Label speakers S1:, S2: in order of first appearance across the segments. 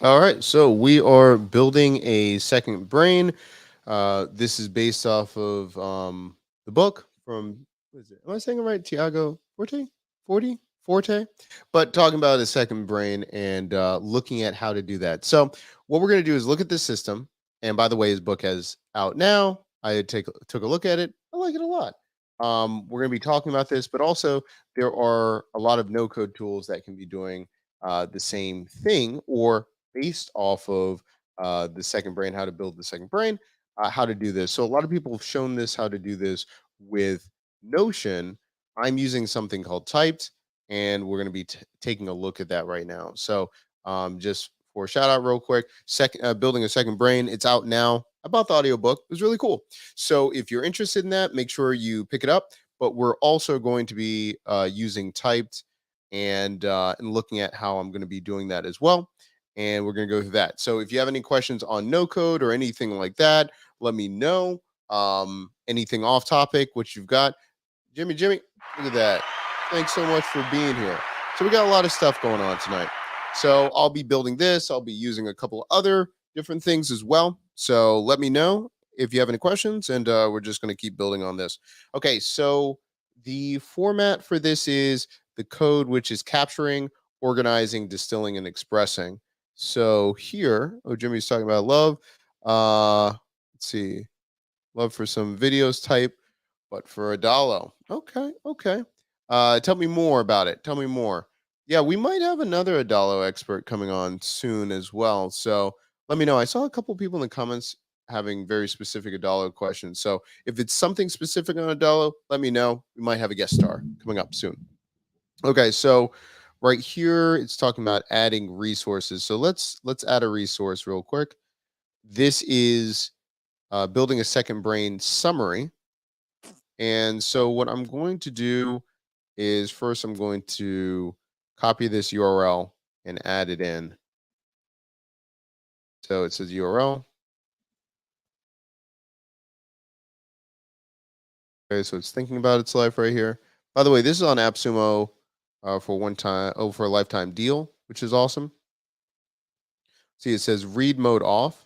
S1: All right, so we are building a second brain. This is based off of the book from, what is it? Am I saying it right? Tiago Forte? 40? Forte? But talking about a second brain and looking at how to do that. So, what we're going to do is look at this system. And by the way, his book is out now. Took a look at it. I like it a lot. We're going to be talking about this, but also there are a lot of no code tools that can be doing the same thing or based off of the second brain, how to build the second brain, how to do this. So a lot of people have shown this how to do this with Notion. I'm using something called Typed, and we're going to be taking a look at that right now. So just for a shout out, real quick, second building a second brain. It's out now. I bought the audiobook. It was really cool. So if you're interested in that, make sure you pick it up. But we're also going to be using Typed and looking at how I'm going to be doing that as well, and we're going to go through that. So if you have any questions on no code or anything like that, let me know. Anything off topic, which you've got. Jimmy, look at that. Thanks so much for being here. So we got a lot of stuff going on tonight. So I'll be building this. I'll be using a couple of other different things as well. So let me know if you have any questions, and we're just going to keep building on this. Okay, so the format for this is the code, which is capturing, organizing, distilling, and expressing. So here, oh, Jimmy's talking about love. Let's see, love for some videos type, but for a dollar. Okay, okay. Tell me more about it. Tell me more. Yeah, we might have another Adalo expert coming on soon as well. So let me know. I saw a couple people in the comments having very specific Adalo questions. So if it's something specific on Adalo, let me know. We might have a guest star coming up soon. Okay, so right here it's talking about adding resources. So let's add a resource real quick. This is building a second brain summary. And so what I'm going to do is first I'm going to copy this URL and add it in. So it says URL. Okay, so it's thinking about its life right here. By the way, this is on AppSumo for one time, for a lifetime deal, which is awesome. See, it says read mode off.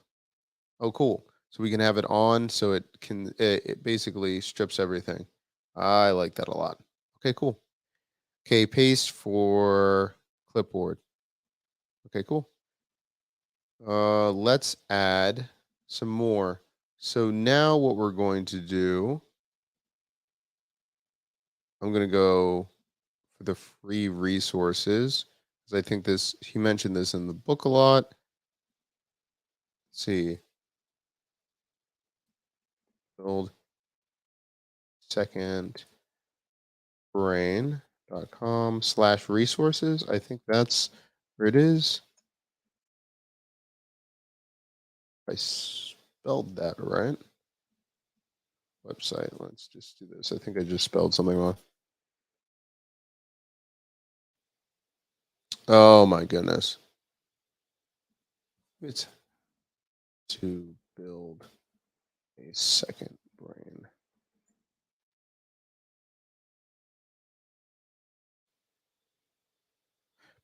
S1: Oh, cool. So we can have it on so it basically strips everything. I like that a lot. Okay, cool. Okay, paste for clipboard. Okay, cool. Let's add some more. So now what we're going to do, I'm going to go for the free resources because I think this, he mentioned this in the book a lot. Let's see, build second brain.com/resources. I think that's where it is. I spelled that right. Website. Let's just do this. I think I just spelled something wrong. Oh my goodness. It's to build a second brain.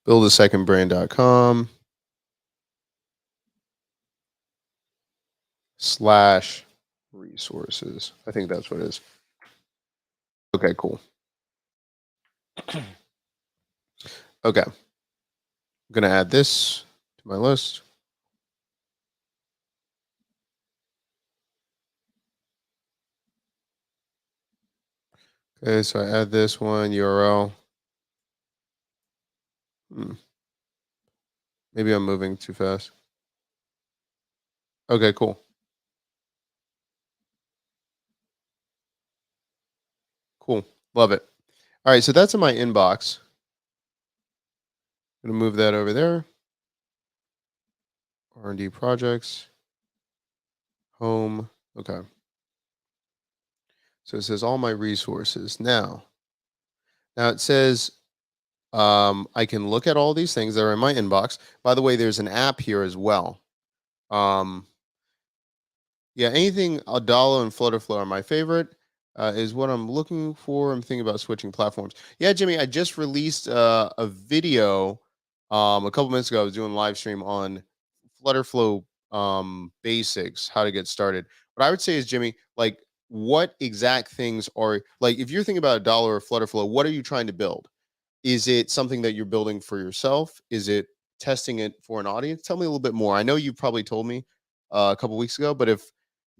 S1: Buildasecondbrain.com slash resources. I think that's what it is. Okay, cool. Okay. I'm going to add this to my list. Okay, so I add this one URL. Maybe I'm moving too fast. Okay, cool. Cool. Love it. All right, so that's in my inbox. I'm going to move that over there. R&D projects. Home. Okay. So it says all my resources. Now it says I can look at all these things that are in my inbox. By the way, there's an app here as well. Um, yeah, anything Adalo and Flutterflow are my favorite. Is what I'm looking for. I'm thinking about switching platforms. Yeah, Jimmy, I just released a video a couple minutes ago. I was doing a live stream on Flutterflow basics, how to get started. What I would say is, Jimmy, like, what exact things are, like, if you're thinking about a dollar of Flutterflow, what are you trying to build? Is it something that you're building for yourself? Is it testing it for an audience? Tell me a little bit more. I know you probably told me a couple weeks ago, but if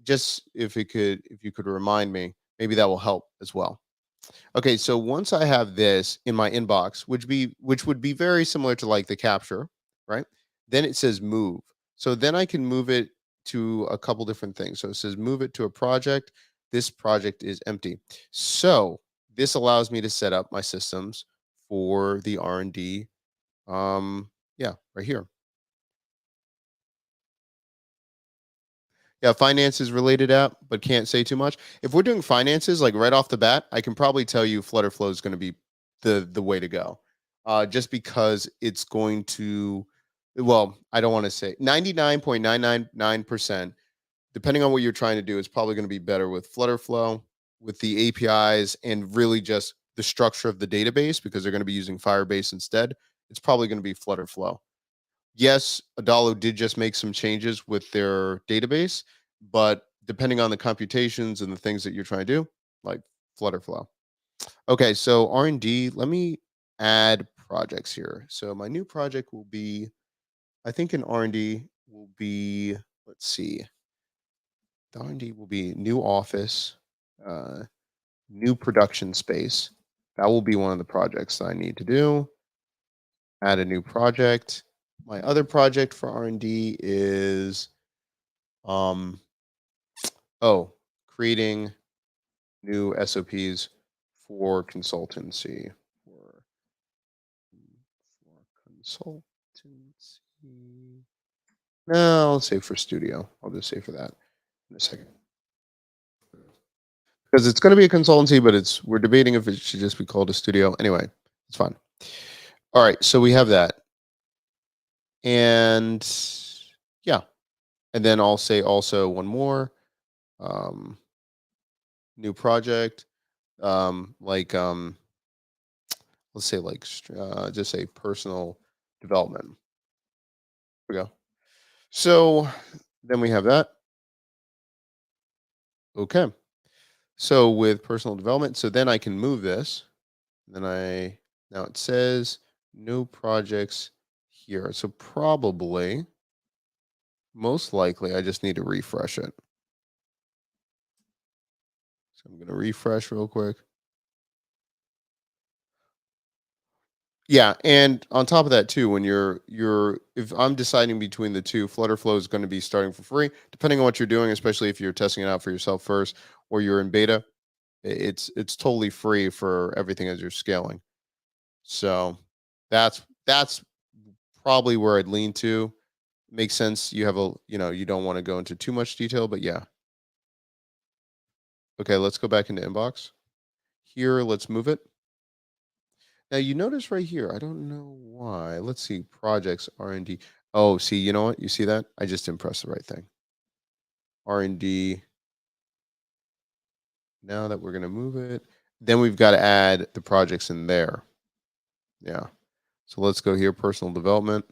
S1: you could remind me, maybe that will help as well. Okay, so once I have this in my inbox, which would be very similar to like the capture, right? Then it says move. So then I can move it to a couple different things. So it says move it to a project. This project is empty. So this allows me to set up my systems for the R&D. Yeah, right here. Yeah, finances related app, but can't say too much. If we're doing finances, like right off the bat, I can probably tell you Flutterflow is going to be the way to go. Just because it's going to, well, I don't want to say 99.999%, depending on what you're trying to do, it's probably going to be better with Flutterflow, with the APIs, and really just the structure of the database because they're going to be using Firebase instead. It's probably going to be Flutterflow. Yes, Adalo did just make some changes with their database, but depending on the computations and the things that you're trying to do, like Flutterflow. Okay, so R&D, let me add projects here. So my new project will be, I think in R&D will be, let's see, the R&D will be new office, uh, new production space. That will be one of the projects that I need to do. Add a new project. My other project for R&D is um oh, creating new SOPs for consultancy for for consultancy. No, I'll say for studio. I'll just say for that in a second. Because it's going to be a consultancy, but it's we're debating if it should just be called a studio. Anyway, it's fine. All right, so we have that. And yeah, and then I'll say also one more um new project like let's say like just say personal development. Here we go. So then we have that. Okay. So with personal development, so then I can move this. Then I now it says no projects here. So probably most likely I just need to refresh it. So I'm gonna refresh real quick. Yeah, and on top of that too, when you're if I'm deciding between the two, Flutterflow is going to be starting for free, depending on what you're doing, especially if you're testing it out for yourself first or you're in beta. It's totally free for everything as you're scaling. So that's probably where I'd lean to. Makes sense. You have a you don't want to go into too much detail, but yeah. Okay, let's go back into inbox. Here, let's move it. Now you notice right here, I don't know why. Let's see, projects R&D. Oh, see, you know what? You see that? I just didn't press the right thing. R&D. Now that we're gonna move it, then we've got to add the projects in there. Yeah. So let's go here, personal development.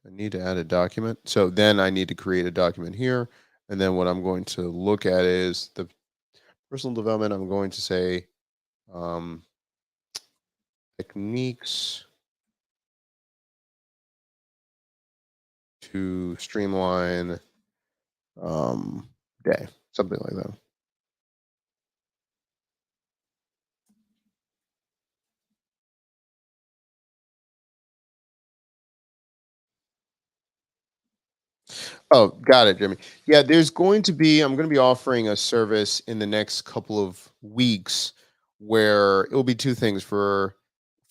S1: I need to add a document. So then I need to create a document here. And then what I'm going to look at is the personal development. I'm going to say um, techniques to streamline um, day, something like that. Oh, got it, Jimmy. Yeah, I'm going to be offering a service in the next couple of weeks where it will be two things for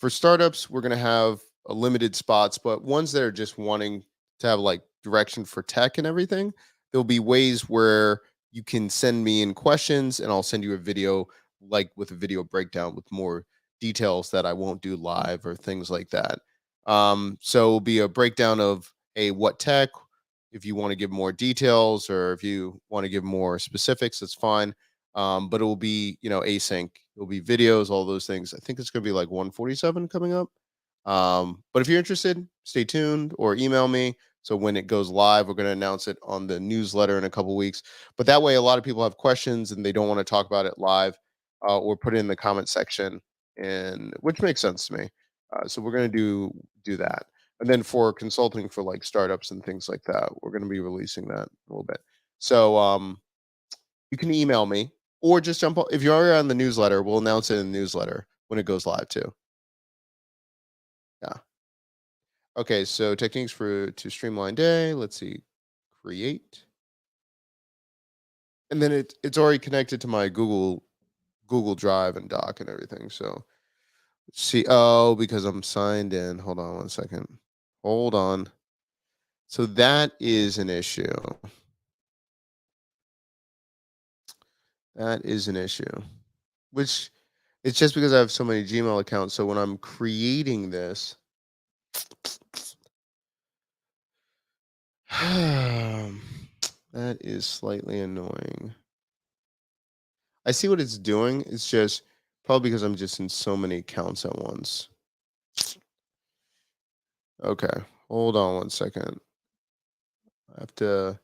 S1: startups, we're going to have a limited spots, but ones that are just wanting to have like direction for tech and everything, there'll be ways where you can send me in questions and I'll send you a video like with a video breakdown with more details that I won't do live or things like that. So it'll be a breakdown of hey, what tech, if you want to give more details or if you want to give more specifics, that's fine. But it will be, async. It'll be videos, all those things. I think it's going to be like 147 coming up. But if you're interested, stay tuned or email me. So when it goes live, we're going to announce it on the newsletter in a couple weeks. But that way, a lot of people have questions and they don't want to talk about it live, or put it in the comment section, and which makes sense to me. So we're going to do that. And then for consulting for like startups and things like that, we're going to be releasing that a little bit. So you can email me or just jump on. If you're already on the newsletter, we'll announce it in the newsletter when it goes live too. Yeah. Okay, so techniques for to streamline day. Let's see, create, and then it's already connected to my Google Drive and Doc and everything. So let's see. Oh, because I'm signed in. Hold on one second. Hold on. So that is an issue. That is an issue. Which it's just because I have so many Gmail accounts. So when I'm creating this, that is slightly annoying. I see what it's doing. It's just probably because I'm just in so many accounts at once. Okay, hold on one second. I have to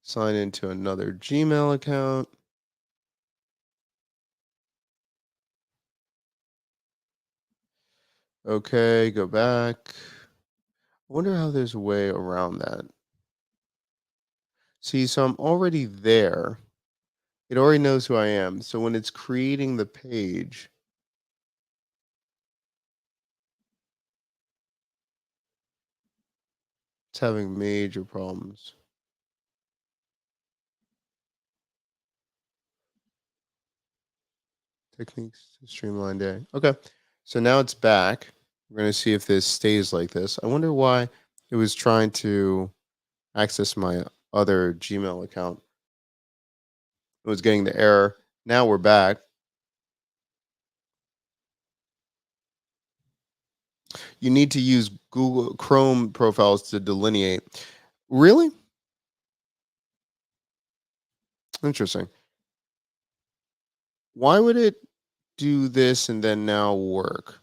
S1: sign into another Gmail account. Okay, go back. I wonder how there's a way around that. See, so I'm already there. It already knows who I am. So when it's creating the page, it's having major problems. Techniques to streamline day. Okay. So now it's back. We're going to see if this stays like this. I wonder why it was trying to access my other Gmail account. It was getting the error. Now we're back. You need to use Google Chrome profiles to delineate. Really? Interesting. Why would it do this and then now work?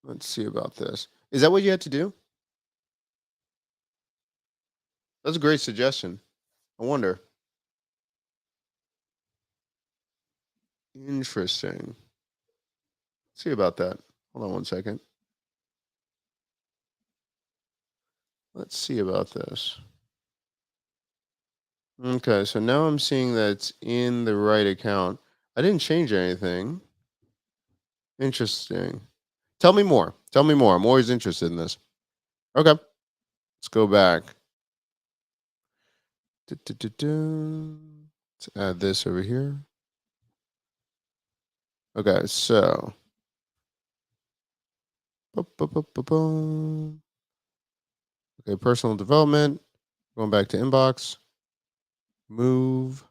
S1: Let's see about this. Is that what you had to do? That's a great suggestion. I wonder. Interesting. Let's see about that. Hold on one second. Let's see about this. Okay, so now I'm seeing that it's in the right account. I didn't change anything. Interesting. Tell me more. Tell me more. I'm always interested in this. Okay, let's go back. Du-du-du-du. Let's add this over here. Okay, so bu-bu-bu-bu-bum. Okay, personal development. Going back to inbox. Move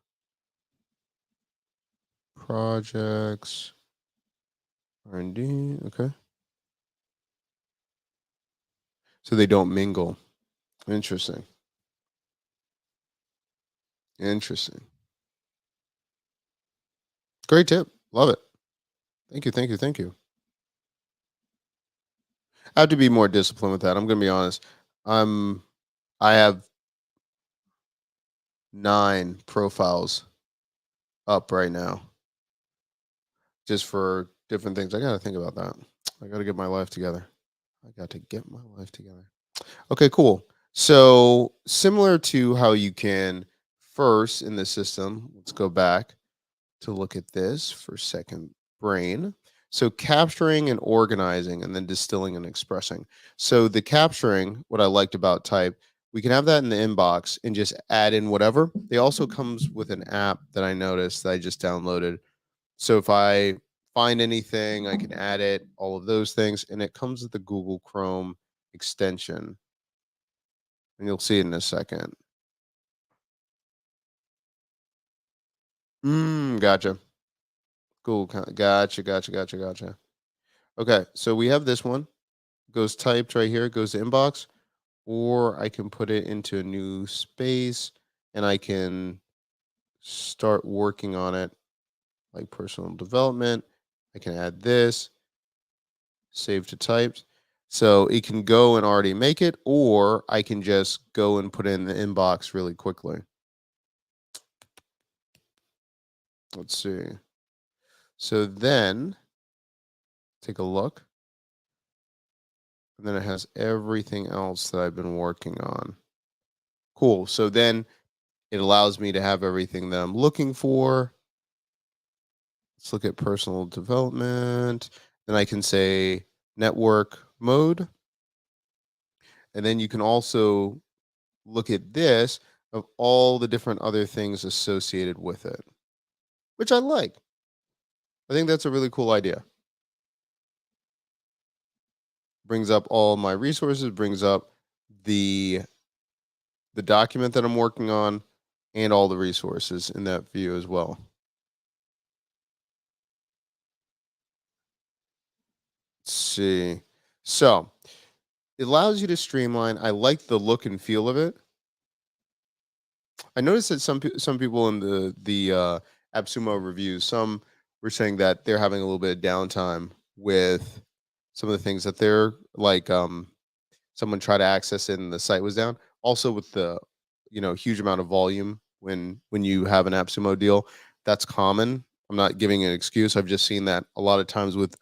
S1: projects. R&D. Okay, so they don't mingle. Interesting. Interesting. Great tip. Love it. Thank you. Thank you. Thank you. I have to be more disciplined with that. I'm gonna be honest. I'm I have 9 profiles up right now just for different things. I gotta think about that. I gotta get my life together. I got to get my life together. Okay, cool. So similar to how you can first in the system, let's go back to look at this for second brain. So capturing and organizing and then distilling and expressing. So the capturing, what I liked about type, we can have that in the inbox and just add in whatever. They also comes with an app that I noticed that I just downloaded. So if I find anything, I can add it, all of those things, and it comes with the Google Chrome extension. And you'll see it in a second. Gotcha. Cool. Gotcha. Gotcha. Gotcha. Gotcha. Okay, so we have this one. Goes typed right here, goes to inbox, or I can put it into a new space and I can start working on it like personal development. I can add this, save to typed. So it can go and already make it, or I can just go and put it in the inbox really quickly. Let's see. So then take a look, and then it has everything else that I've been working on. Cool. So then it allows me to have everything that I'm looking for. Let's look at personal development. Then I can say network mode. And then you can also look at this of all the different other things associated with it, which I like. I think that's a really cool idea. Brings up all my resources, brings up the the document that I'm working on and all the resources in that view as well. Let's see. So, it allows you to streamline. I like the look and feel of it. I noticed that some people in the AppSumo reviews, some were saying that they're having a little bit of downtime with some of the things that they're like. Someone tried to access it and the site was down. Also, with the huge amount of volume when you have an AppSumo deal, that's common. I'm not giving an excuse. I've just seen that a lot of times with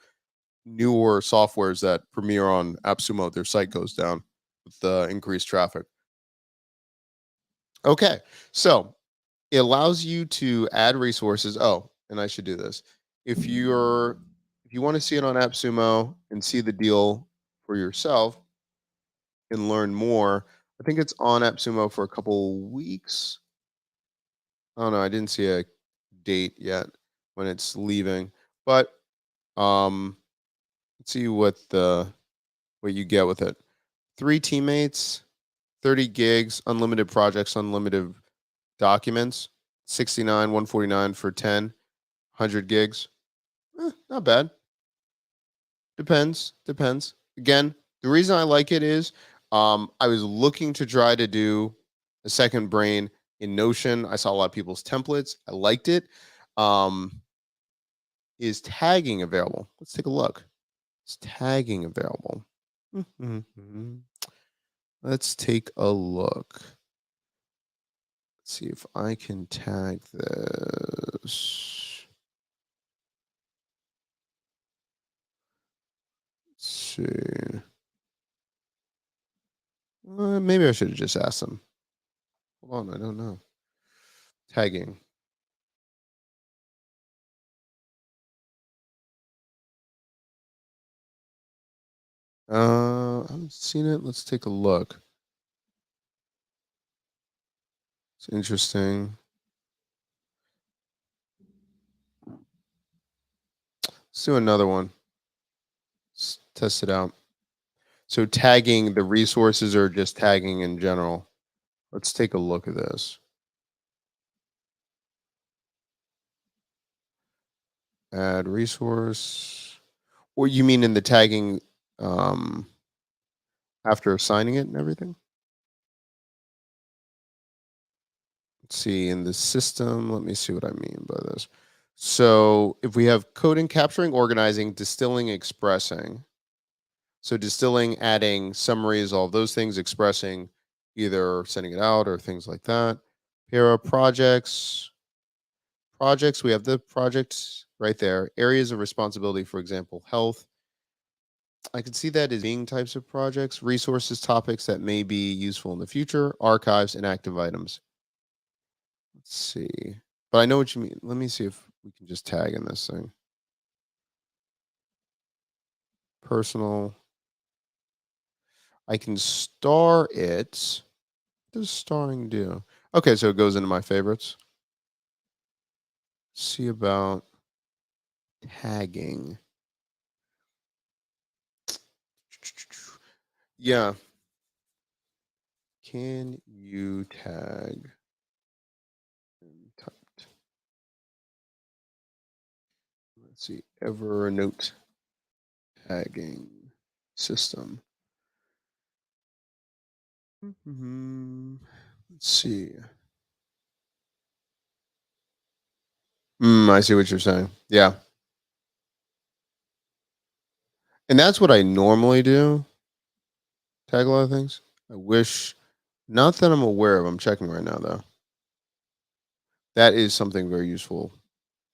S1: newer softwares that premiere on AppSumo, their site goes down with the increased traffic. Okay, so it allows you to add resources. Oh, and I should do this. If you're if you want to see it on AppSumo and see the deal for yourself and learn more, I think it's on AppSumo for a couple weeks. Oh no, I didn't see a date yet when it's leaving. But let's see what you get with it. Three teammates, 30 gigs, unlimited projects, unlimited documents, 69, 149 for 10, 100 gigs. Not bad. Depends. Again, the reason I like it is I was looking to try to do a second brain in Notion. I saw a lot of people's templates. I liked it. Um, is tagging available? Let's take a look. Is tagging available? Mhm. Let's take a look. Let's see if I can tag this. Let's see. Maybe I should have just asked them. Hold on, I don't know. Tagging. I haven't seen it. Let's take a look. It's interesting. Let's do another one. Let's test it out. So tagging the resources or just tagging in general. Let's take a look at this. Add resource. Or you mean in the tagging um after assigning it and everything? Let's see in the system. Let me see what I mean by this. So if we have coding, capturing, organizing, distilling, expressing. So distilling, adding summaries, all of those things, expressing, either sending it out or things like that. Para projects. Projects, we have the projects right there. Areas of responsibility, for example, health. I can see that as being types of projects, resources, topics that may be useful in the future, archives, and active items. Let's see. But I know what you mean. Let me see if we can just tag in this thing. Personal. I can star it. What does starring do? Okay, so it goes into my favorites. See about tagging. Yeah. Can you tag? Typed. Let's see. Evernote tagging system. Let's see. I see what you're saying. Yeah. And that's what I normally do, tag a lot of things. I wish not that I'm aware of, I'm checking right now though. That is something very useful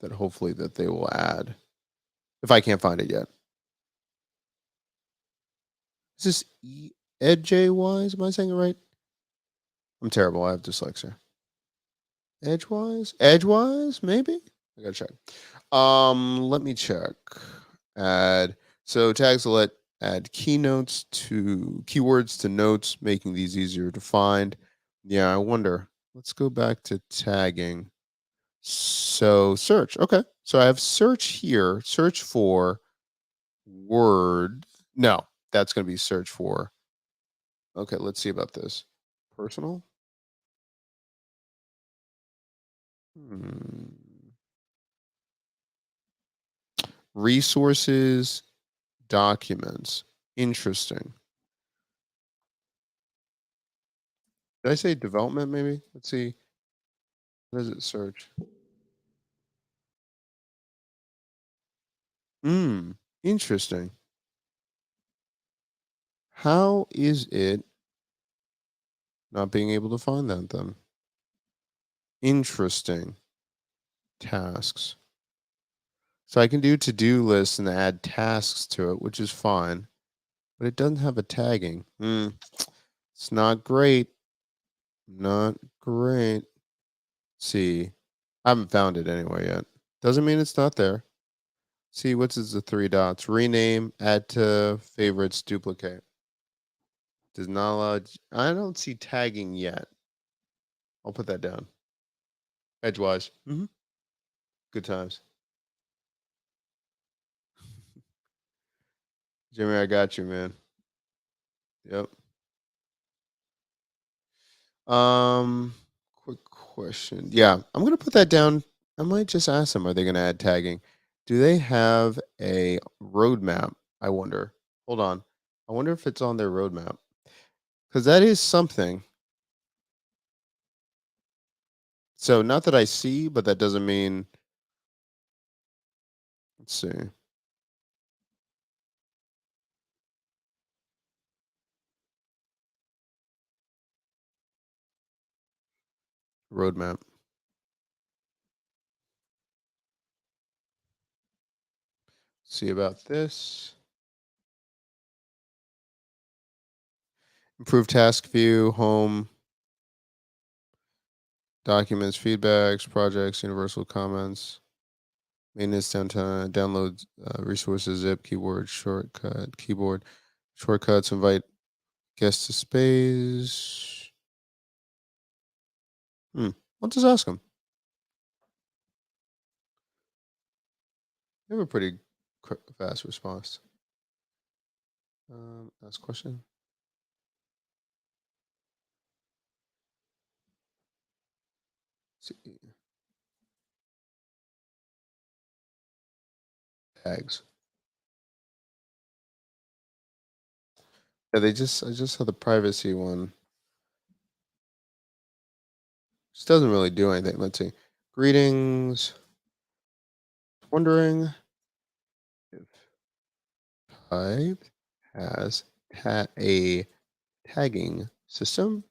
S1: that hopefully that they will add if I can't find it yet. Is this Edgewise? Am I saying it right? I'm terrible. I have dyslexia. Edgewise? Edgewise? Maybe? I gotta check. Let me check. Add so tags will let add keywords to notes, making these easier to find. Yeah, I wonder. Let's go back to tagging. So search. Okay. So I have search here. Search for word. No, that's gonna be search for. Okay, let's see about this. Personal. Hmm. Resources, documents. Interesting. Did I say development maybe? Let's see. What does it search? Hmm. Interesting. How is it not being able to find that then? Interesting. Tasks. So I can do to-do lists and add tasks to it, which is fine, but it doesn't have a tagging. It's not great. Not great. See. I haven't found it anywhere yet. Doesn't mean it's not there. See, what's the three dots? Rename, add to favorites, duplicate. Does not allow. I don't see tagging yet. I'll put that down. Edgewise. Good times. Jimmy, I got you, man. Yep. Um, quick question. Yeah, I'm gonna put that down. I might just ask them, are they gonna add tagging? Do they have a roadmap? I wonder. Hold on. I wonder if it's on their roadmap. Because that is something. So not that I see, but that doesn't mean let's see. Roadmap. See about this. Improve task view, home, documents, feedbacks, projects, universal comments, maintenance downtime, download resources, zip, keyboard, shortcut, keyboard, shortcuts, invite guests to space. Hmm. I'll just ask them. They have a pretty quick, fast response. Ask question. See. Tags. Yeah, I just saw the privacy one. Just doesn't really do anything. Let's see. Greetings. Wondering if Type has a tagging system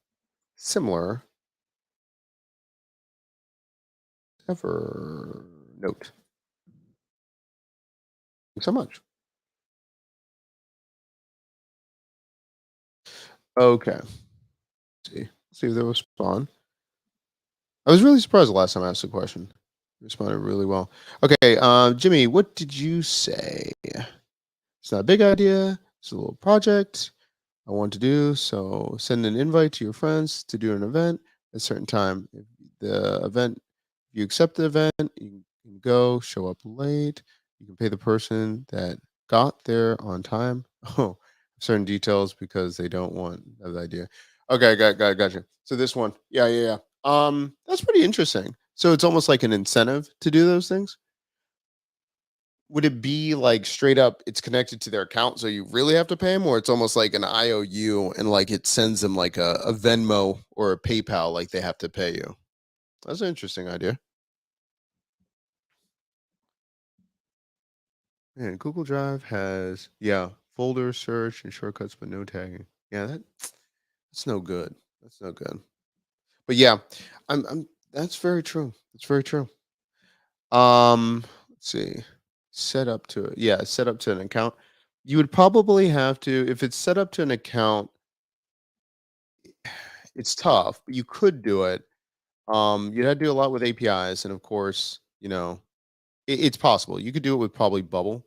S1: similar Evernote. Thanks so much. Okay. See if they respond. I was really surprised the last time I asked the question. Responded really well. Okay, Jimmy, what did you say? It's not a big idea. It's a little project I want to do. So send an invite to your friends to do an event at a certain time. If the event, if you accept the event, you can go, show up late. You can pay the person that got there on time. Oh, certain details because they don't want that idea. Okay, gotcha. So this one, yeah. That's pretty interesting. So it's almost like an incentive to do those things. Would it be like straight up it's connected to their account, so you really have to pay them, or it's almost like an IOU and like it sends them like a Venmo or a PayPal, like they have to pay you? That's an interesting idea. Man, Google Drive has, yeah, folder search and shortcuts, but no tagging. Yeah, that's no good. That's no good. But yeah, I'm that's very true. That's very true. Let's see. Set up to it. Yeah, set up to an account. You would probably have to, if it's set up to an account, it's tough, but you could do it. You'd have to do a lot with APIs, and of course, it's possible. You could do it with probably Bubble.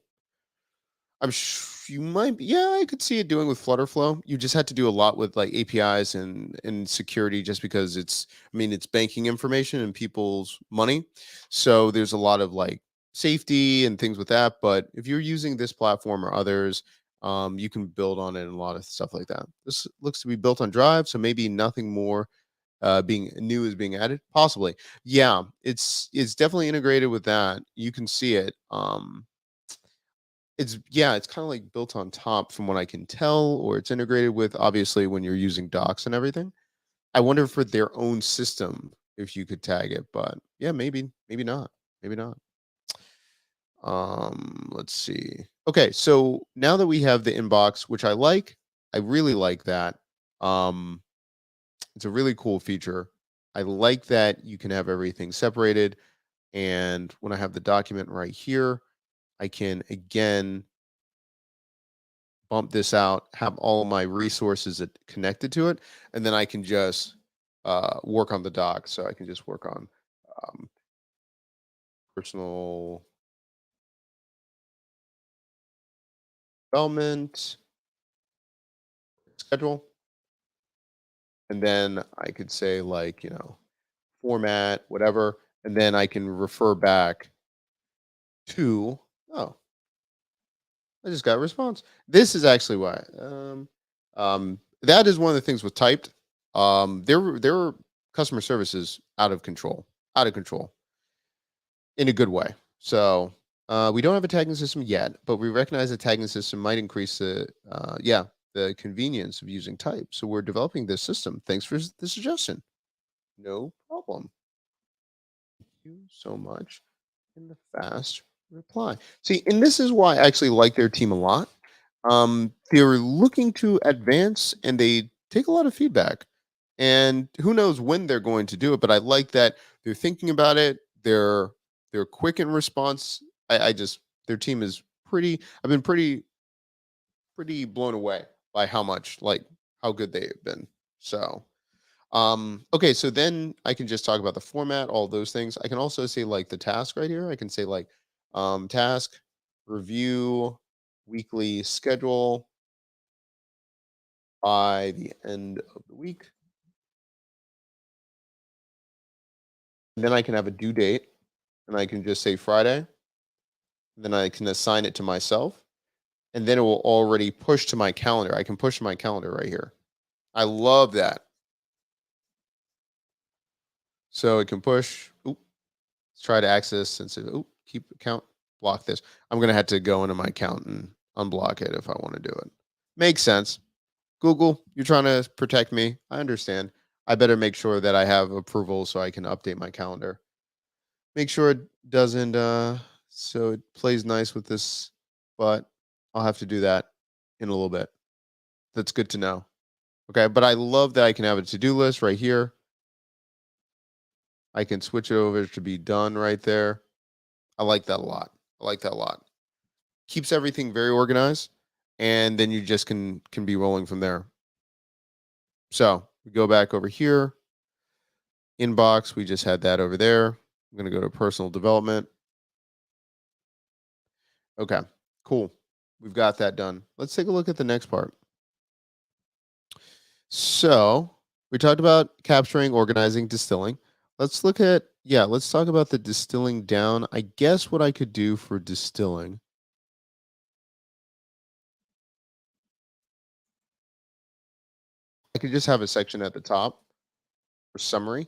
S1: You might be, yeah, I could see it doing with Flutterflow. You just had to do a lot with like APIs and security just because I mean, it's banking information and people's money. So there's a lot of like safety and things with that. But if you're using this platform or others, you can build on it and a lot of stuff like that. This looks to be built on Drive, so maybe nothing more being new is being added. Possibly. Yeah, it's definitely integrated with that. You can see it. It's yeah, it's kinda, like, built on top from what I can tell, or it's integrated with, obviously, when you're using docs and everything. I wonder for their own system if you could tag it, but, yeah, maybe not, maybe not. Let's see. Okay, so now that we have the inbox, which I really like that. Um, it's a really cool feature. I like that you can have everything separated, and when I have the document right here, I can, again, bump this out, have all my resources connected to it, and then I can just work on the doc. So I can just work on um, personal development schedule, and then I could say like format whatever, and then I can refer back to oh I just got a response. This is actually why. That is one of the things with typed. Their customer service is out of control in a good way. So we don't have a tagging system yet, but we recognize a tagging system might increase the convenience of using type. So we're developing this system. Thanks for the suggestion. No problem. Thank you so much. In the fast reply. See, and this is why I actually like their team a lot. They're looking to advance and they take a lot of feedback. And who knows when they're going to do it, but I like that they're thinking about it. They're quick in response. I just their team is pretty I've been pretty blown away by how good they have been. So okay, so then I can just talk about the format, all those things. I can also say like the task right here. I can say like task, review, weekly schedule by the end of the week. And then I can have a due date and I can just say Friday. Then I can assign it to myself. And then it will already push to my calendar. I can push to my calendar right here. I love that. So it can push. Oop, let's try to access and say, oh, keep account, block this. I'm gonna have to go into my account and unblock it if I want to do it. Makes sense. Google, you're trying to protect me. I understand. I better make sure that I have approval so I can update my calendar. Make sure it doesn't so it plays nice with this, but I'll have to do that in a little bit. That's good to know. Okay, but I love that I can have a to-do list right here. I can switch it over to be done right there. I like that a lot. I like that a lot. Keeps everything very organized, and then you just can be rolling from there. So we go back over here, inbox. We just had that over there. I'm gonna go to personal development. Okay, cool. We've got that done. Let's take a look at the next part. So we talked about capturing, organizing, distilling. Let's talk about the distilling down. I guess what I could do for distilling, I could just have a section at the top for summary.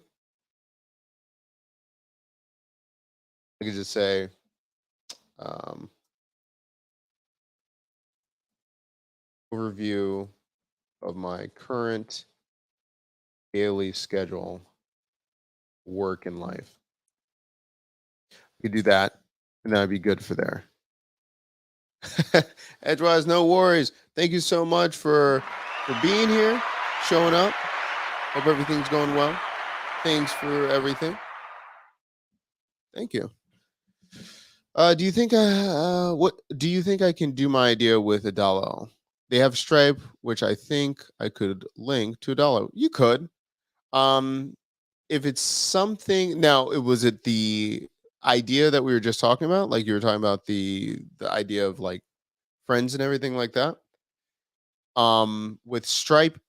S1: I could just say, um, overview of my current daily schedule, work, and life. You could do that, and that'd be good for there. Edgewise, no worries. Thank you so much for being here, showing up. Hope everything's going well. Thanks for everything. Thank you. Do you think what do you think I can do my idea with a dollar? They have Stripe, which I think I could link to a dollar. You could. Um, if it's something now, it was it the idea that we were just talking about, like you were talking about the idea of like friends and everything like that. With Stripe,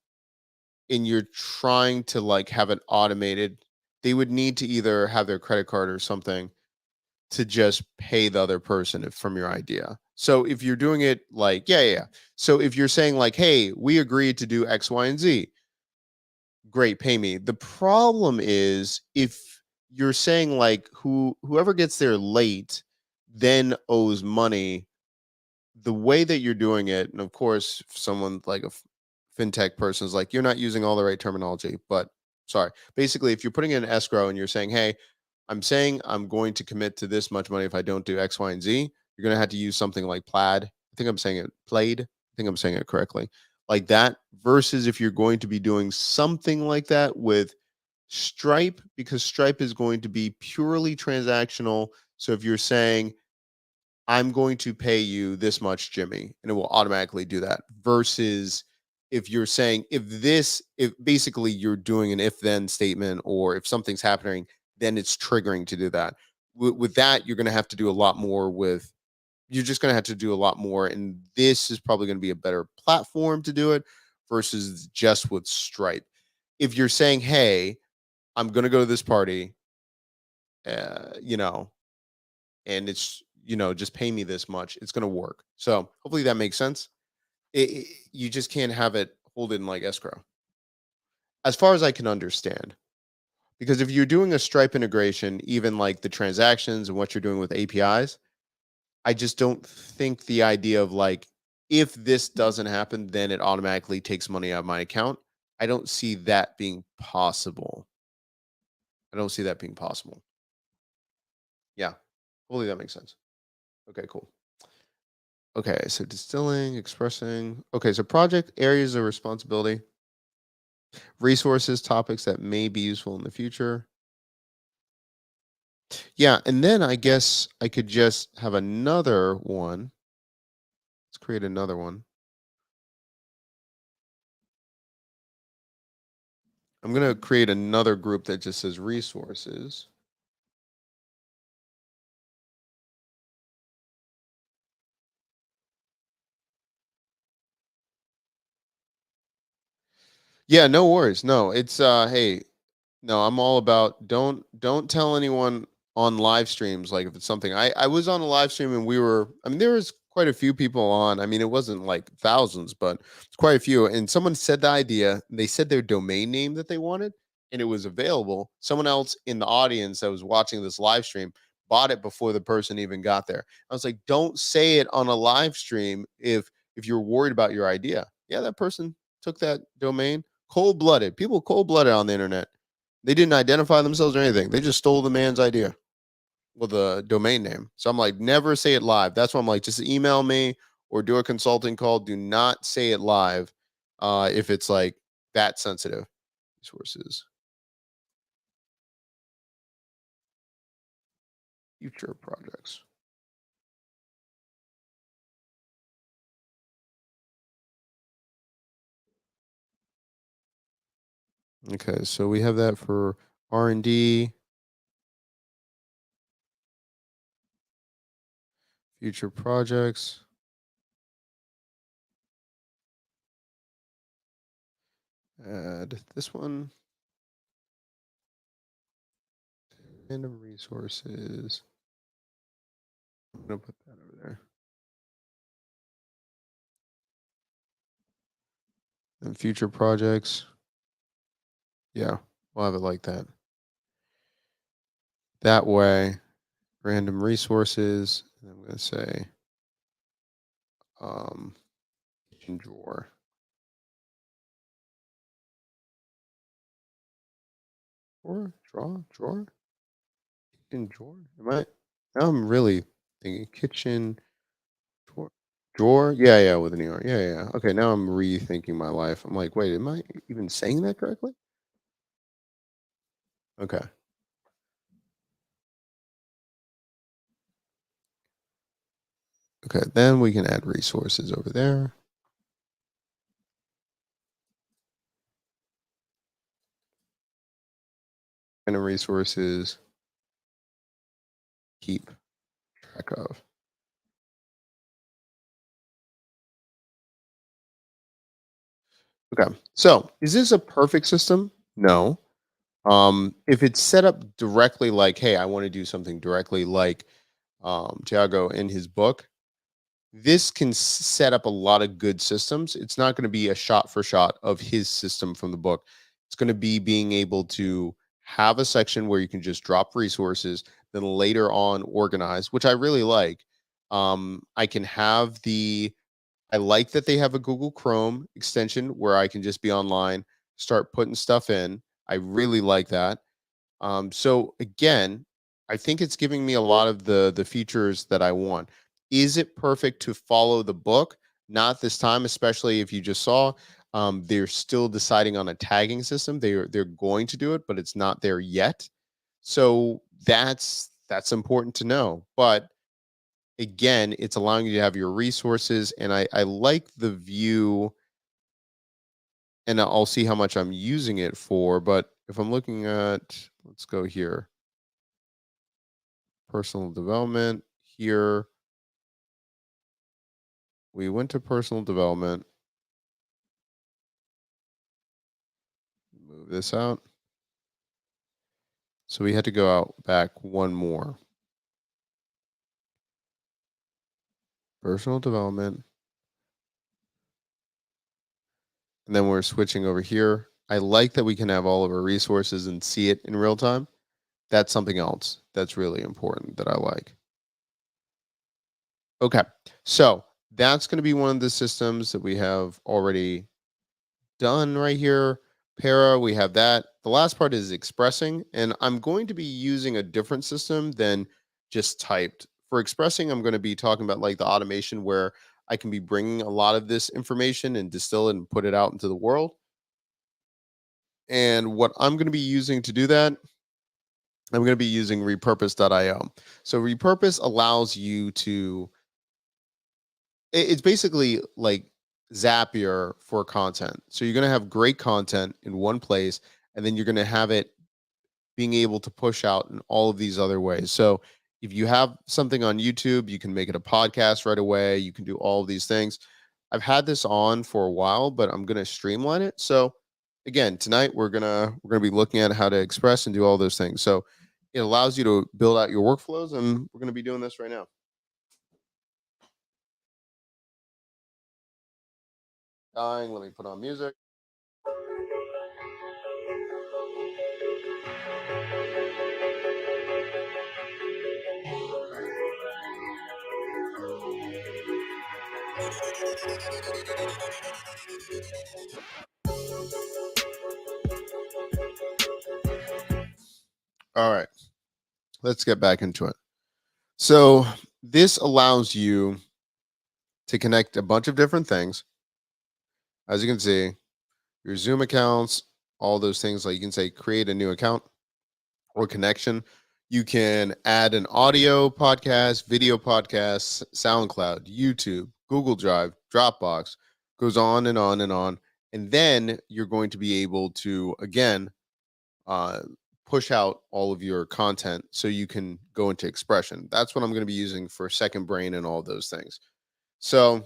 S1: and you're trying to like have it automated, they would need to either have their credit card or something to just pay the other person from your idea. So if you're doing it like, yeah, yeah, yeah. So if you're saying like, hey, we agreed to do X, Y, and Z, great, pay me. The problem is if you're saying like whoever gets there late then owes money, the way that you're doing it, and of course, if someone like a fintech person is like, you're not using all the right terminology, but sorry. Basically, if you're putting in escrow and you're saying, hey, I'm saying I'm going to commit to this much money if I don't do X, Y, and Z, you're going to have to use something like plaid. I think I'm saying it played. I think I'm saying it correctly. Like that, versus if you're going to be doing something like that with Stripe, because Stripe is going to be purely transactional. So if you're saying, I'm going to pay you this much, Jimmy, and it will automatically do that. Versus if you're saying, if basically you're doing an if then statement, or if something's happening, then it's triggering to do that. With that, you're going to have to do a lot more with, you're just going to have to do a lot more. And this is probably going to be a better platform to do it versus just with Stripe. If you're saying, hey, I'm going to go to this party, you know, and it's just pay me this much, it's going to work. So hopefully that makes sense. You just can't have it hold in like escrow as far as I can understand, because if you're doing a Stripe integration, even like the transactions and what you're doing with APIs, I just don't think the idea of like, if this doesn't happen then it automatically takes money out of my account, I don't see that being possible. I don't see that being possible. Yeah, hopefully that makes sense. Okay, cool. Okay, so distilling, expressing. Okay, so project areas of responsibility, resources, topics that may be useful in the future. Yeah, and then I guess I could just have another one. Let's create another one. I'm going to create another group that just says resources. Yeah, no worries. No, it's hey, no, I'm all about don't tell anyone on live streams, like if it's something. I was on a live stream and we were, I mean there was quite a few people on. I mean it wasn't like thousands, but it's quite a few, and someone said the idea, they said their domain name that they wanted and it was available. Someone else in the audience that was watching this live stream bought it before the person even got there. I was like, don't say it on a live stream if you're worried about your idea. Yeah, that person took that domain. Cold-blooded. People cold-blooded on the internet. They didn't identify themselves or anything. They just stole the man's idea with a domain name. So I'm like, never say it live. That's why I'm like, just email me or do a consulting call. Do not say it live if it's like that sensitive. Resources, future projects. Okay, so we have that for R&D, future projects. Add this one. Random resources. I'm gonna put that over there. And future projects. Yeah, we'll have it like that. That way, random resources. And I'm going to say kitchen drawer. Drawer? Kitchen drawer? Am I? Now I'm really thinking kitchen drawer. Drawer? Yeah, yeah, with an ER. Yeah, yeah, yeah. Okay, now I'm rethinking my life. I'm like, wait, am I even saying that correctly? Okay. Okay, then we can add resources over there. And the resources keep track of. Okay. So is this a perfect system? No. If it's set up directly like, hey, I want to do something directly like Tiago in his book, this can set up a lot of good systems. It's not going to be a shot for shot of his system from the book. It's going to be being able to have a section where you can just drop resources, then later on organize, which I really like. I can have I like that they have a Google Chrome extension where I can just be online, start putting stuff in. I really like that. So again, I think it's giving me a lot of the features that I want. Is it perfect to follow the book? Not this time, especially if you just saw they're still deciding on a tagging system. They're going to do it, but it's not there yet. So that's important to know. But again, it's allowing you to have your resources, and I like the view, and I'll see how much I'm using it for. But if I'm looking at, let's go here, personal development. Here, we went to personal development, move this out. So we had to go out back one more. Personal development. And then we're switching over here. I like that we can have all of our resources and see it in real time. That's something else that's really important that I like. Okay. So that's going to be one of the systems that we have already done right here. Para, we have that. The last part is expressing, and I'm going to be using a different system than just typed. For expressing, I'm going to be talking about like the automation where I can be bringing a lot of this information and distill it and put it out into the world. And what I'm going to be using to do that, I'm going to be using repurpose.io. So repurpose allows you to it's basically like Zapier for content. So you're going to have great content in one place, and then you're going to have it being able to push out in all of these other ways. So if you have something on YouTube, you can make it a podcast right away. You can do all of these things. I've had this on for a while, but I'm going to streamline it. So again, tonight we're going to be looking at how to express and do all those things. So it allows you to build out your workflows, and we're going to be doing this right now. Dying, let me put on music. All right, let's get back into it. So this allows you to connect a bunch of different things. As you can see, your Zoom accounts, all those things, like you can say create a new account or connection. You can add an audio podcast, video podcast, SoundCloud, YouTube, Google Drive, Dropbox, goes on and on and on. And then you're going to be able to, again, uh, push out all of your content so you can go into expression. That's what I'm going to be using for Second Brain and all those things. So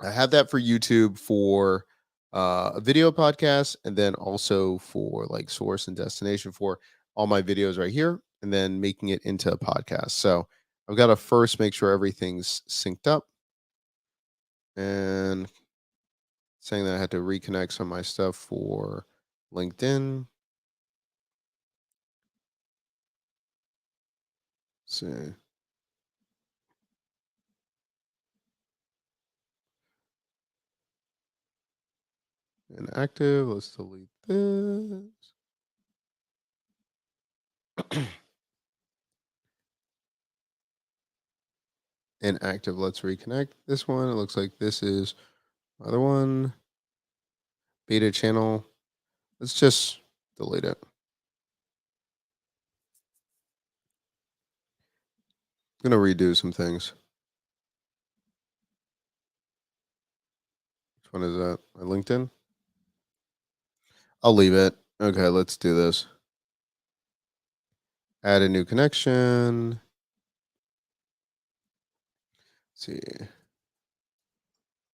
S1: I have that for YouTube for a video podcast, and then also for like source and destination for all my videos right here, and then making it into a podcast. So I've got to first make sure everything's synced up, and saying that I had to reconnect some of my stuff for LinkedIn. See, inactive. Let's delete this. inactive. Let's reconnect this one. It looks like this is other one. Beta channel. Let's just delete it. I'm gonna redo some things. Which one is that? My LinkedIn? I'll leave it. Okay, let's do this. Add a new connection. Let's see.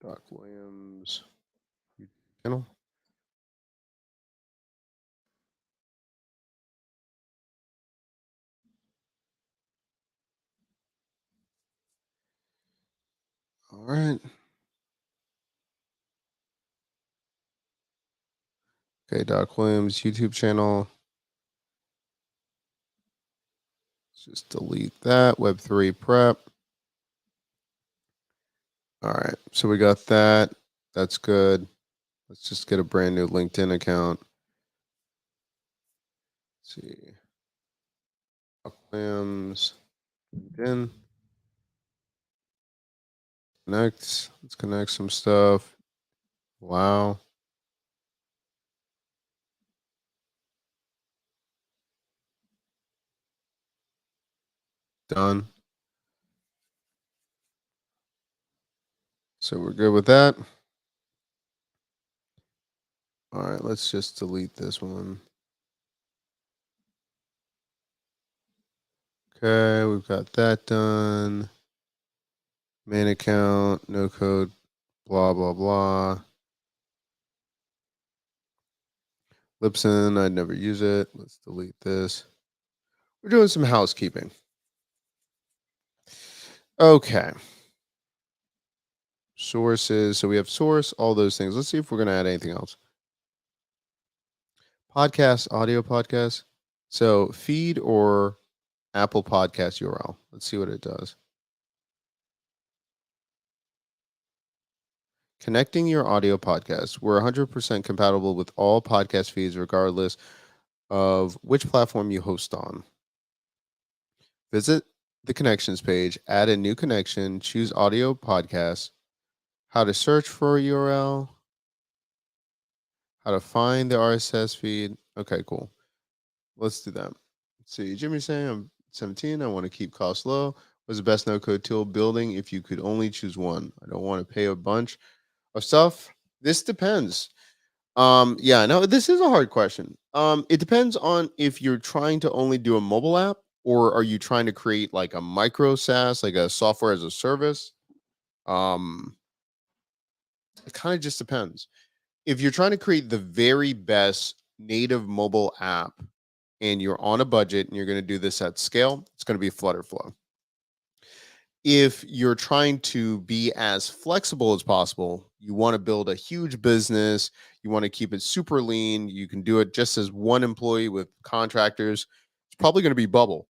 S1: Doc Williams channel. All right. Okay, Doc Williams YouTube channel. Let's just delete that. Web3 prep. All right. So we got that. That's good. Let's just get a brand new LinkedIn account. Let's see. Doc Williams. LinkedIn. Connect. Let's connect some stuff. Wow. Done. So we're good with that. All right, let's just delete this one. Okay, we've got that done. Main account, no code, blah, blah, blah. Lipson, I'd never use it. Let's delete this. We're doing some housekeeping. Okay. Sources. So we have source, all those things. Let's see if we're going to add anything else. Podcast, audio podcast. So feed or Apple Podcast URL. Let's see what it does. Connecting your audio podcast. We're 100% compatible with all podcast feeds, regardless of which platform you host on. Visit the connections page, add a new connection, choose audio podcast, how to search for a URL, how to find the RSS feed. Okay, cool. Let's do that. Let's see. Jimmy saying I'm 17. I want to keep costs low. What's the best no code tool building if you could only choose one? I don't want to pay a bunch of stuff. This depends. Yeah, no, this is a hard question. It depends on if you're trying to only do a mobile app or are you trying to create like a micro SaaS, like a software as a service. Um, it kind of just depends. If you're trying to create the very best native mobile app and you're on a budget and you're going to do this at scale, it's going to be Flutterflow. If you're trying to be as flexible as possible, you want to build a huge business, you want to keep it super lean, you can do it just as one employee with contractors, it's probably going to be Bubble.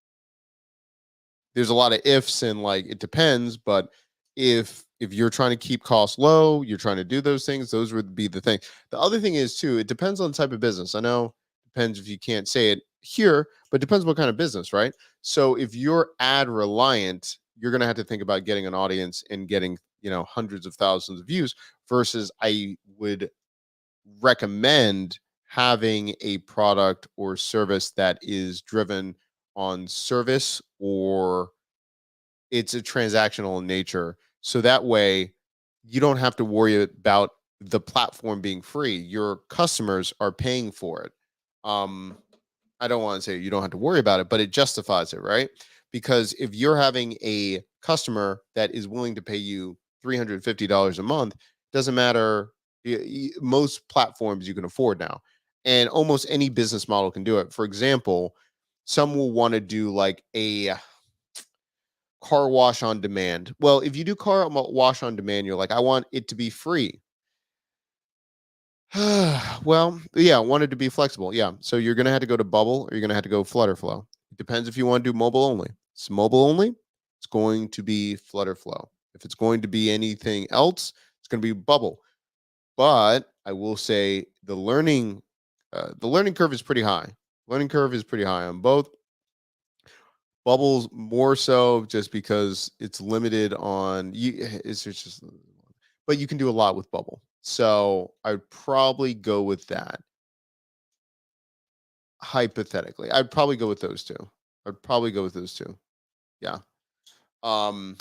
S1: There's a lot of ifs and like it depends, but if you're trying to keep costs low, you're trying to do those things, those would be the thing. The other thing is too, it depends on the type of business. I know depends if you can't say it here, but depends what kind of business, right? So if you're ad reliant, you're going to have to think about getting an audience and getting, hundreds of thousands of views versus I would recommend having a product or service that is driven on service or it's a transactional in nature. So that way you don't have to worry about the platform being free. Your customers are paying for it. Um, I don't want to say you don't have to worry about it, but it justifies it, right? Because if you're having a customer that is willing to pay you $350 a month, doesn't matter. Most platforms you can afford now, and almost any business model can do it. For example, some will want to do like a car wash on demand. Well, if you do wash on demand, you're like, I want it to be free. Well, yeah, I wanted to be flexible. Yeah. So you're going to have to go to Bubble or you're going to have to go Flutterflow. It depends if you want to do mobile only. It's mobile only. It's going to be Flutterflow. If it's going to be anything else, it's going to be Bubble. But I will say the learning curve is pretty high. Learning curve is pretty high on both. Bubbles more so just because it's limited on you. It's just, but you can do a lot with Bubble. So I'd probably go with that. Hypothetically, I'd probably go with those two. I'd probably go with those two. Yeah. Um,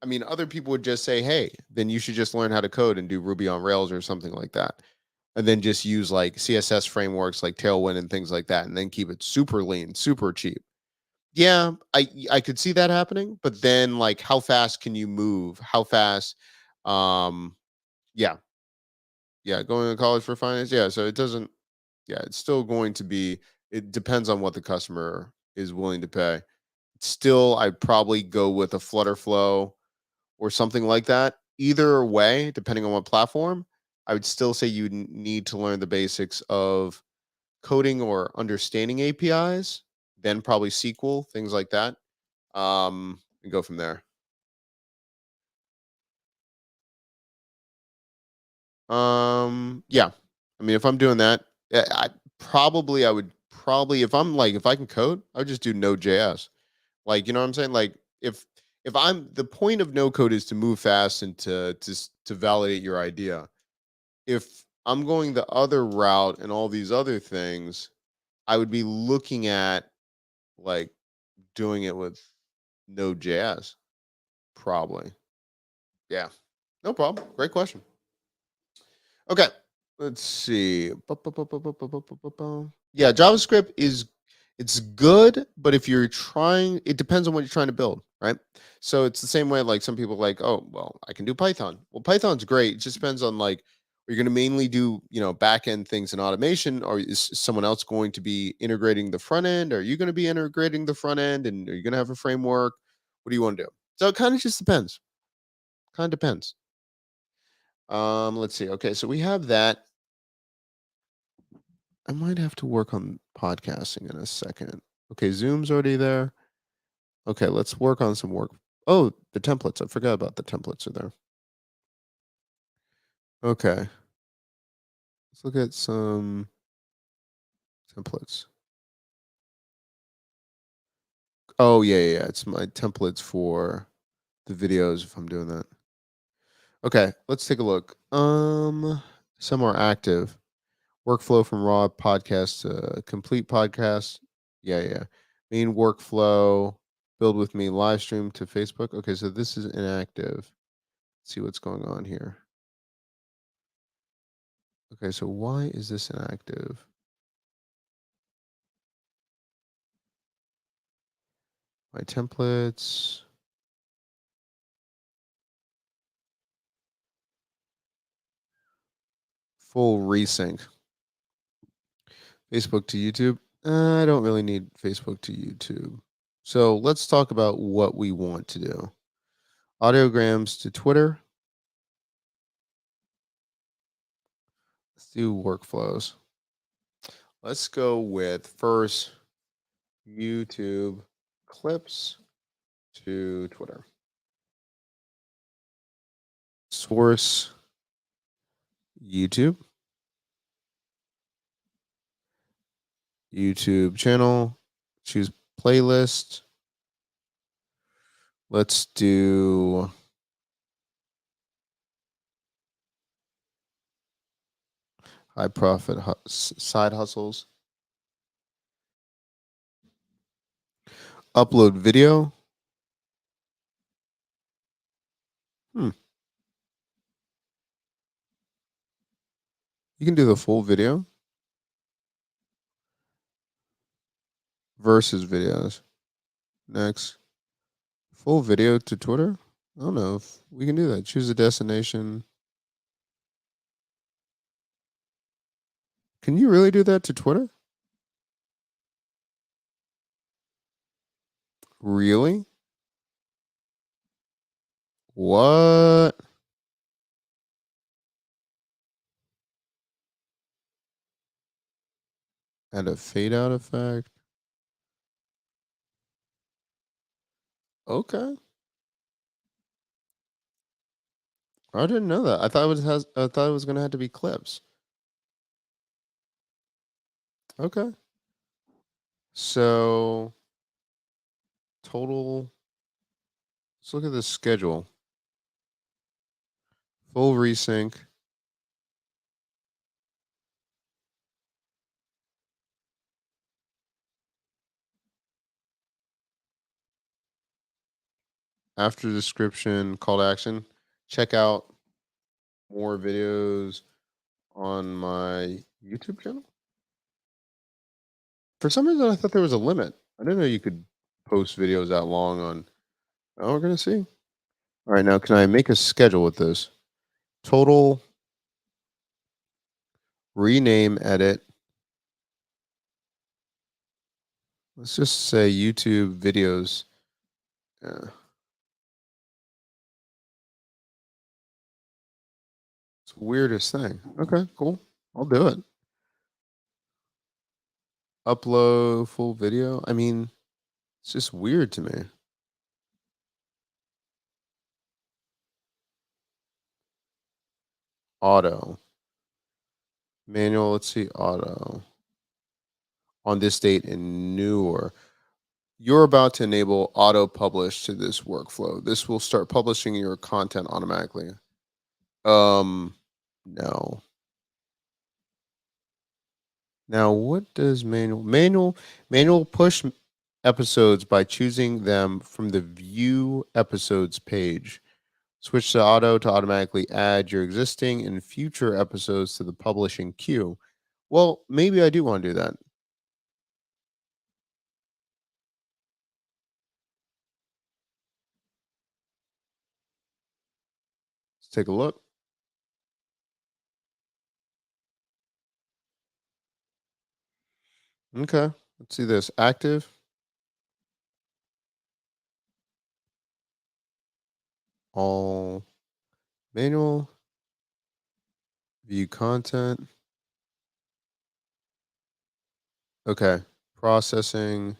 S1: I mean, other people would just say, "Hey, then you should just learn how to code and do Ruby on Rails or something like that." And then just use like CSS frameworks like Tailwind and things like that, and then keep it super lean, super cheap. Yeah, I could see that happening, but then like how fast can you move? How fast um yeah, yeah, going to college for finance. Yeah, so it doesn't yeah, it's still going to be it depends on what the customer is willing to pay. Still, I'd probably go with a Flutter Flow or something like that. Either way, depending on what platform, I would still say you need to learn the basics of coding or understanding APIs, then probably SQL, things like that, and go from there. Yeah. I mean, if I'm doing that, I would probably if I'm like if I can code, I would just do Node.js. Like, you know what I'm saying? Like if I'm the point of no code is to move fast and to validate your idea. If I'm going the other route and all these other things, I would be looking at like doing it with Node.js, probably. Yeah. No problem. Great question. Okay. Let's see. Yeah, JavaScript is it's good, but if you're trying, it depends on what you're trying to build, right? So it's the same way like some people like, oh, well, I can do Python. Well, Python's great. It just depends on like you're going to mainly do, back end things in automation, or is someone else going to be integrating the front end? Are you going to be integrating the front end and are you going to have a framework? What do you want to do? So it kind of just depends. Kind of depends. Let's see. Okay, so we have that. I might have to work on podcasting in a second. Okay, Zoom's already there. Okay, let's work on some work. Oh, the templates. I forgot about the templates are there. Okay, let's look at some templates. Oh, yeah, yeah, yeah. It's my templates for the videos if I'm doing that. Okay, let's take a look. Some are active. Workflow from raw podcast to complete podcast. Yeah, yeah. Main workflow, build with me, live stream to Facebook. Okay, so this is inactive. Let's see what's going on here. Okay, so why is this inactive? My templates, full resync. Facebook to YouTube. I don't really need Facebook to YouTube. So let's talk about what we want to do. Audiograms to Twitter. Let's do workflows. Let's go with first YouTube clips to Twitter. Source YouTube. YouTube channel. Choose playlist. Let's do high profit side hustles. Upload video. Hmm. You can do the full video versus videos. Next. Full video to Twitter. I don't know if we can do that. Choose a destination. Can you really do that to Twitter? Really? What? And a fade out effect. Okay. I didn't know that. I thought it was gonna have to be clips. Okay. So total. Let's look at the schedule. Full resync after description, call to action. Check out more videos on my YouTube channel. For some reason, I thought there was a limit. I didn't know you could post videos that long on. Oh, we're gonna see. All right, now can I make a schedule with this? Total, rename, edit. Let's just say YouTube videos. Yeah, it's the weirdest thing. Okay, cool. I'll do it. Upload full video. I mean, it's just weird to me. Auto. Manual, let's see, auto. On this date in newer. You're about to enable auto publish to this workflow. This will start publishing your content automatically. Um, no. Now, what does manual push episodes by choosing them from the view episodes page. Switch to auto to automatically add your existing and future episodes to the publishing queue. Well, maybe I do want to do that. Let's take a look. Okay. Let's see this. Active, all manual, view content. Okay. Processing,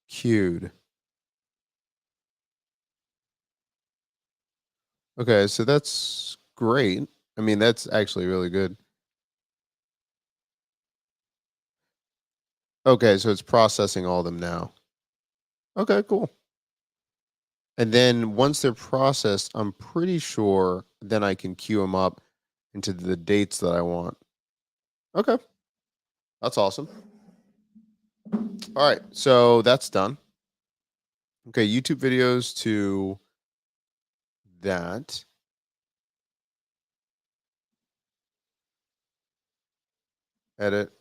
S1: queued. Okay. So that's great. I mean, that's actually really good. Okay. So it's processing all of them now. Okay. Cool. And then once they're processed, I'm pretty sure then I can queue them up into the dates that I want. Okay. That's awesome. All right. So that's done. Okay. YouTube videos to that. Edit.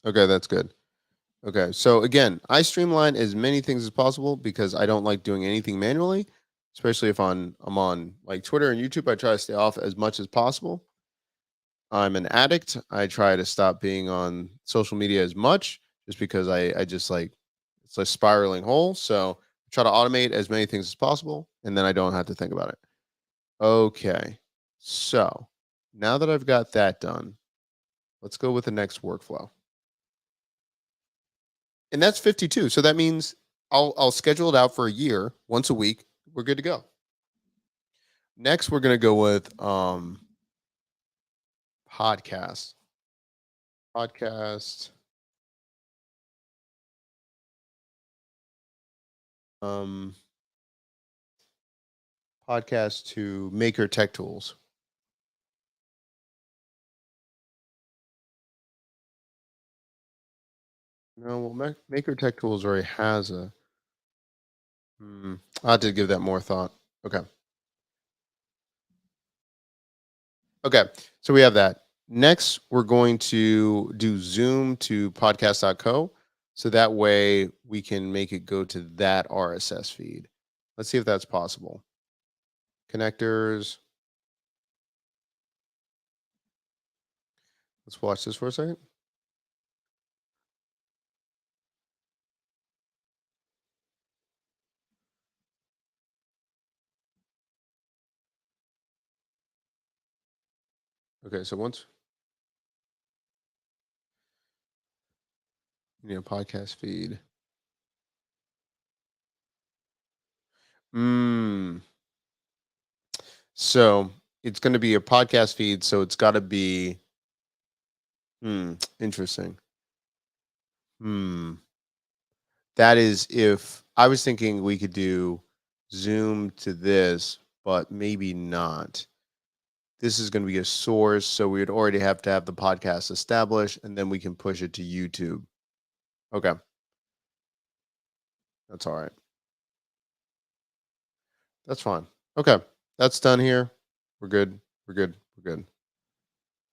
S1: Okay. That's good. Okay. So again, I streamline as many things as possible because I don't like doing anything manually, especially if I'm on like Twitter and YouTube. I try to stay off as much as possible. I'm an addict. I try to stop being on social media as much just because I just like it's a spiraling hole. So I try to automate as many things as possible and then I don't have to think about it. Okay. So now that I've got that done, let's go with the next workflow. And that's 52. So that means I'll schedule it out for a year, once a week. We're good to go. Next we're going to go with podcast. Podcast um podcast to Maker Tech Tools. No, well, Maker Tech Tools already has a. I have to give that more thought. Okay. Okay. So we have that. Next, we're going to do Zoom to podcast.co. So that way we can make it go to that RSS feed. Let's see if that's possible. Connectors. Let's watch this for a second. Okay. So once. You need a podcast feed. Mm. So it's going to be a podcast feed. So it's got to be interesting. Hmm. That is if I was thinking we could do Zoom to this, but maybe not. This is going to be a source, so we would already have to have the podcast established, and then we can push it to YouTube. Okay, that's all right. That's fine. Okay, that's done here. We're good. We're good. We're good.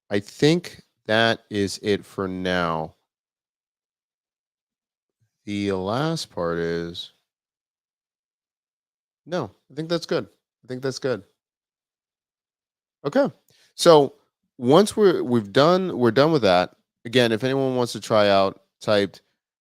S1: I think that is it for now. The last part is no. I think that's good. I think that's good. Okay. So once we're done with that. Again, if anyone wants to try out typed,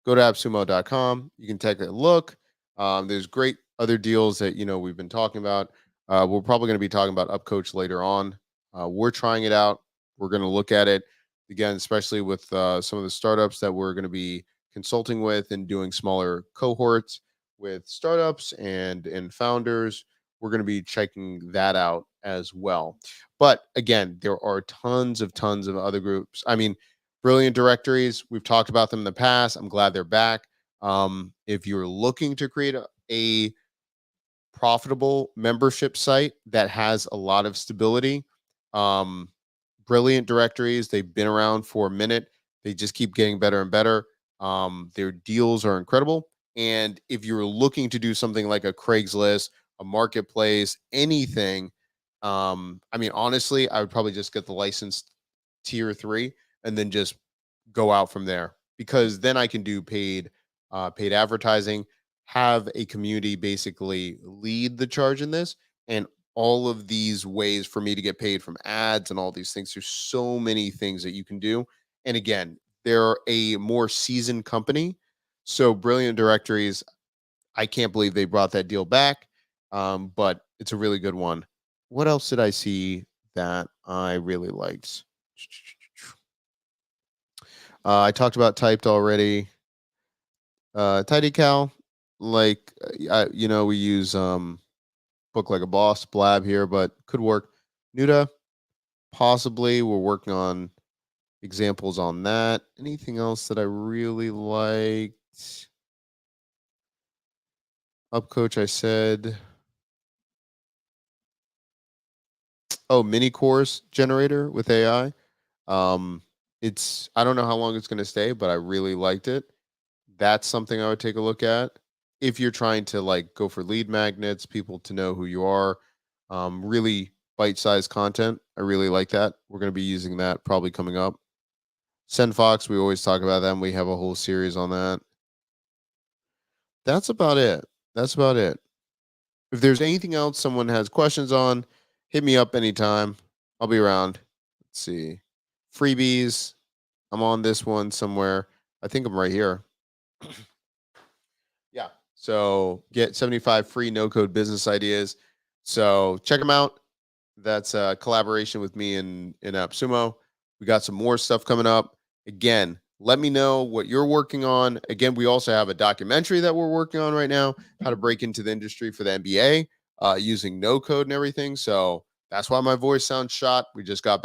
S1: go to appsumo.com. You can take a look. There's great other deals that we've been talking about. We're probably going to be talking about Upcoach later on. We're trying it out. We're going to look at it again, especially with some of the startups that we're going to be consulting with and doing smaller cohorts with startups and founders. We're going to be checking that out as well. But again, there are tons of other groups. I mean, brilliant directories. We've talked about them in the past. I'm glad they're back. If you're looking to create a profitable membership site that has a lot of stability, um, brilliant directories. They've been around for a minute. They just keep getting better and better. Their deals are incredible. And if you're looking to do something like a Craigslist, a marketplace, anything, I mean, honestly, I would probably just get the license tier 3 and then just go out from there because then I can do paid advertising, have a community basically lead the charge in this, and all of these ways for me to get paid from ads and all these things. There's so many things that you can do. And again, they're a more seasoned company. So Brilliant Directories, I can't believe they brought that deal back. But it's a really good one. What else did I see that I really liked? I talked about typed already. TidyCal, like we use book like a boss blab here, but could work. Nuda, possibly. We're working on examples on that. Anything else that I really liked? Upcoach, I said. Oh, mini course generator with AI. Um, it's I don't know how long it's going to stay, but I really liked it. That's something I would take a look at if you're trying to like go for lead magnets, people to know who you are. Really bite-sized content. I really like that. We're going to be using that probably coming up. SendFox, we always talk about them. We have a whole series on that. That's about it. That's about it. If there's anything else someone has questions on, hit me up anytime. I'll be around. Let's see. Freebies. I'm on this one somewhere. I think I'm right here. Yeah. So get 75 free no code business ideas. So check them out. That's a collaboration with me in AppSumo. We got some more stuff coming up. Again, let me know what you're working on. Again, we also have a documentary that we're working on right now, how to break into the industry for the NBA using no code and everything. So that's why my voice sounds shot. We just got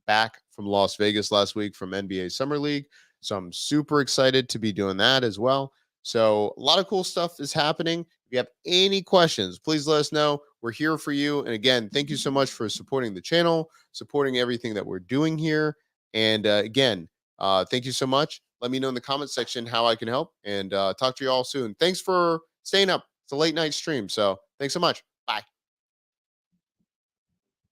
S1: back from Las Vegas last week from NBA Summer League. So I'm super excited to be doing that as well. So a lot of cool stuff is happening. If you have any questions, please let us know. We're here for you. And again, thank you so much for supporting the channel, supporting everything that we're doing here. And again, thank you so much. Let me know in the comment section how I can help and talk to you all soon. Thanks for staying up. It's a late night stream. So thanks so much. Bye.